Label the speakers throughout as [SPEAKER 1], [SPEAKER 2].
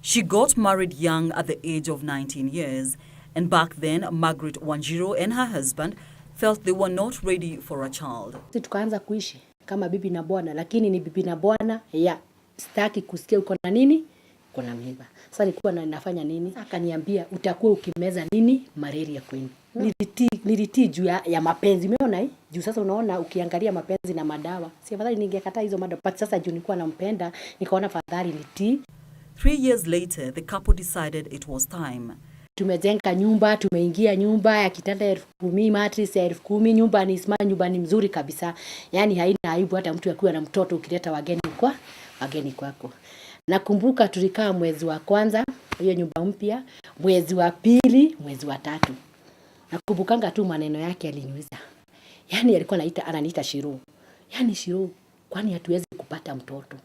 [SPEAKER 1] She got married young at the age of 19 years, and back then Margaret Wanjiru and her husband felt they were not ready for a child.
[SPEAKER 2] Tukaanza kuishi kama bibi na bwana, lakini ni bibi na bwana ya sitaki kusikia uko na nini, uko na mimba. Sasa nilikuwa nafanya nini? Akaniambia utakuwa ukimeza nini malaria kwenu. Nilitii juu ya mapenzi. Umeona hii? Juu sasa unaona ukiangalia mapenzi na madawa. Si afadhali ningekataa hizo madawa. But sasa juu nilikuwa nampenda, nikaona afadhali nitii.
[SPEAKER 1] 3 years later, the couple decided it was time.
[SPEAKER 2] Tumejenga nyumba, tumeingia nyumba ya kitanda 10,000, mattress ya 10,000, nyumba ni smart, nyumba ni mzuri kabisa. Yaani haina aibu hata mtu akiwa na mtoto ukileta wageni kwako. Nakumbuka tulikaa mwezi wa kwanza, hiyo nyumba mpya, mwezi wa pili, mwezi wa tatu. Nakumbukanga tu maneno yake aliniuliza. Yaani alikuwa ananiita Shiro. Yaani Shiro, kwani hatuwezi kupata mtoto?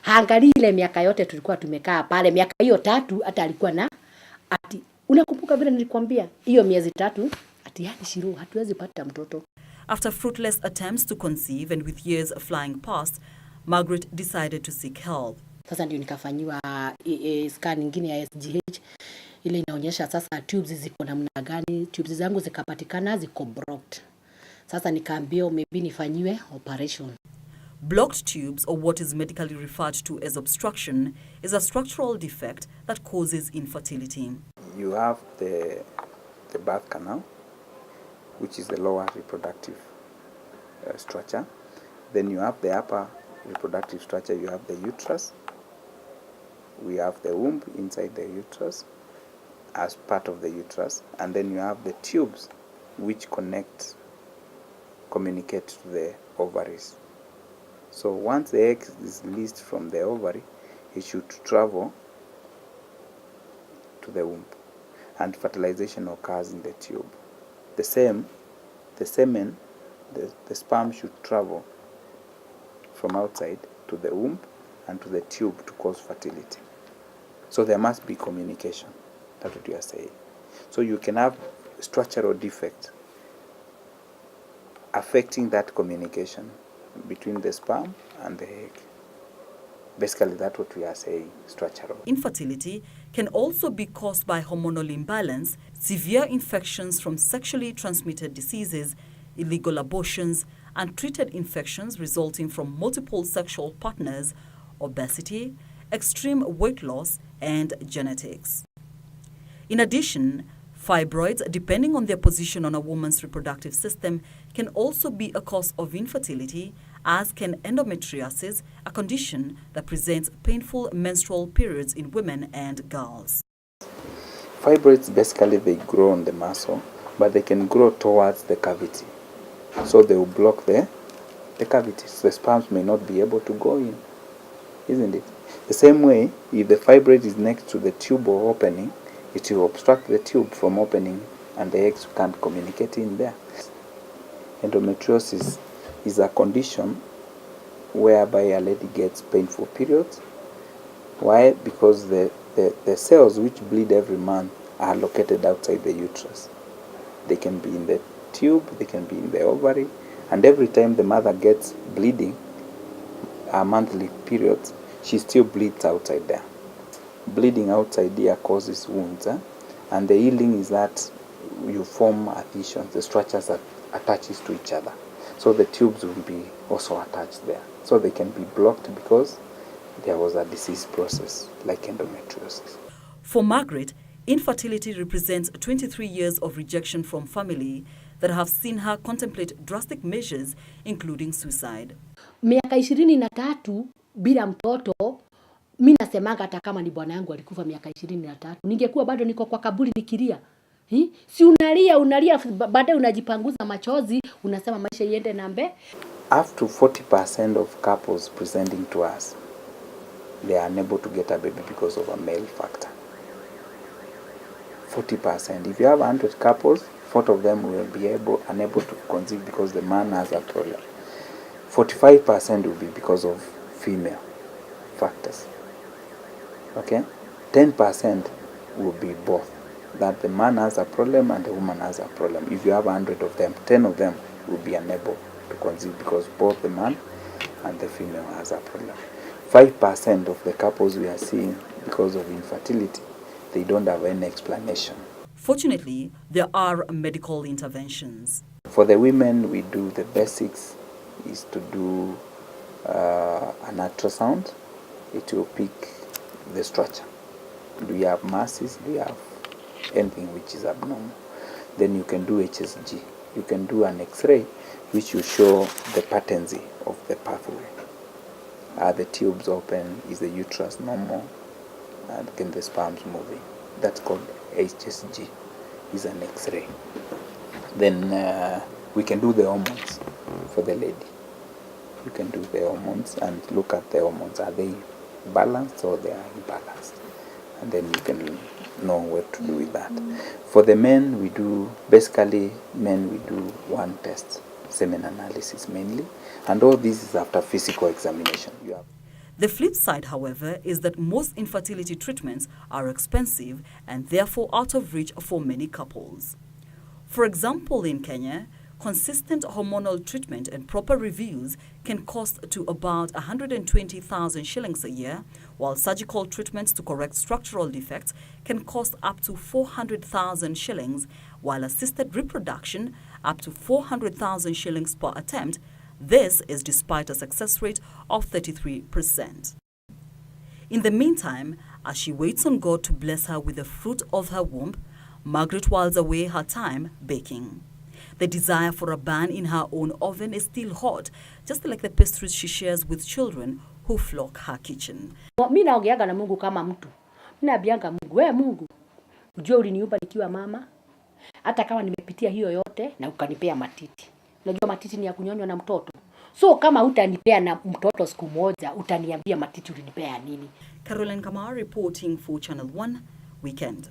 [SPEAKER 2] Haangalii ile miaka yote tulikuwa tumekaa pale, miaka hiyo 3 hata alikuwa na ati unakumbuka vile nilikwambia hiyo miezi 3 ati yani Shiro hatuwezi pata mtoto.
[SPEAKER 1] After fruitless attempts to conceive and with years flying past, Margaret decided to seek help.
[SPEAKER 2] Sasa ndio nikafanyiwa scan nyingine ya SGH, ile inaonyesha sasa tubes ziko namna gani. Tubes zangu zikapatikana ziko blocked. Sasa nikaambiwa maybe nifanyiwe operation.
[SPEAKER 1] Blocked tubes, or what is medically referred to as obstruction, is a structural defect that causes infertility.
[SPEAKER 3] You have the birth canal, which is the lower reproductive structure. Then you have the upper reproductive structure. You have the uterus. We have the womb inside the uterus as part of the uterus. And then you have the tubes which communicate to the ovaries. So once the egg is released from the ovary, it should travel to the womb, and fertilization occurs in the tube. The semen, the sperm should travel from outside to the womb and to the tube to cause fertility. So there must be communication. That's what you are saying. So you can have structural defect affecting that communication between the sperm and the egg. Basically, that's what we are saying, structural.
[SPEAKER 1] Infertility can also be caused by hormonal imbalance, severe infections from sexually transmitted diseases, illegal abortions, untreated infections resulting from multiple sexual partners, obesity, extreme weight loss, and genetics. In addition, fibroids, depending on their position on a woman's reproductive system, can also be a cause of infertility, as can endometriosis, a condition that presents painful menstrual periods in women and girls.
[SPEAKER 3] Fibroids, basically, they grow on the muscle, but they can grow towards the cavity. So they will block the cavities. The sperms may not be able to go in, isn't it? The same way, if the fibroid is next to the tube or opening, it will obstruct the tube from opening and the eggs can't communicate in there. Endometriosis is a condition whereby a lady gets painful periods. Why? Because the cells which bleed every month are located outside the uterus. They can be in the tube, they can be in the ovary, and every time the mother gets bleeding, her monthly periods, she still bleeds outside there. Bleeding outside here causes wounds, and the healing is that you form adhesions, the structures that attaches to each other. So the tubes will be also attached there. So they can be blocked because there was a disease process like endometriosis.
[SPEAKER 1] For Margaret, infertility represents 23 years of rejection from family that have seen her contemplate drastic measures, including suicide.
[SPEAKER 2] Miaka 23 bila mtoto. Mimi nasemanga hata kama ni bwana yangu alikufa miaka 23, ningekuwa bado niko kwa kaburi nikilia. Si unalia baadaye unajipanguza machozi, unasema maisha iende na mbele.
[SPEAKER 3] Up to 40% of couples presenting to us, they are unable to get a baby because of a male factor. 40%. If you have 100 couples, 40 of them will be unable to conceive because the man has a problem. 45% will be because of female factors. Okay? 10% will be both. That the man has a problem and the woman has a problem. If you have 100 of them, 10 of them will be unable to conceive because both the man and the female has a problem. 5% of the couples we are seeing, because of infertility, they don't have any explanation.
[SPEAKER 1] Fortunately, there are medical interventions.
[SPEAKER 3] For the women, we do the basics is to do an ultrasound. It will pick the structure. Do you have masses? Do you have anything which is abnormal? Then you can do HSG. You can do an X-ray, which will show the patency of the pathway. Are the tubes open? Is the uterus normal? And can the sperms moving? That's called HSG. Is an X-ray. Then we can do the hormones for the lady. You can do the hormones and look at the hormones. Are they balanced or they are imbalanced? And then you can know what to do with that. For the men, we do one test, semen analysis mainly, and all this is after physical examination.
[SPEAKER 1] The flip side, however, is that most infertility treatments are expensive and therefore out of reach for many couples. For example, in Kenya, consistent hormonal treatment and proper reviews can cost to about 120,000 shillings a year, while surgical treatments to correct structural defects can cost up to 400,000 shillings, while assisted reproduction up to 400,000 shillings per attempt. This is despite a success rate of 33%. In the meantime, as she waits on God to bless her with the fruit of her womb, Margaret whiles away her time baking. The desire for a bun in her own oven is still hot, just like the pastries she shares with children who flock her kitchen.
[SPEAKER 2] Mimi naongeaga na Mungu kama mtu. Mimi naambianga Mungu, wewe Mungu, unajua uliniumba nikiwa mama, hata kama nimepitia hiyo yote na ukanipea matiti. Unajua matiti ni ya kunyonywa na mtoto. So kama utanipea na mtoto siku moja, utaniambia matiti ulinipea nini?
[SPEAKER 1] Caroline Kamau reporting for Channel 1 Weekend.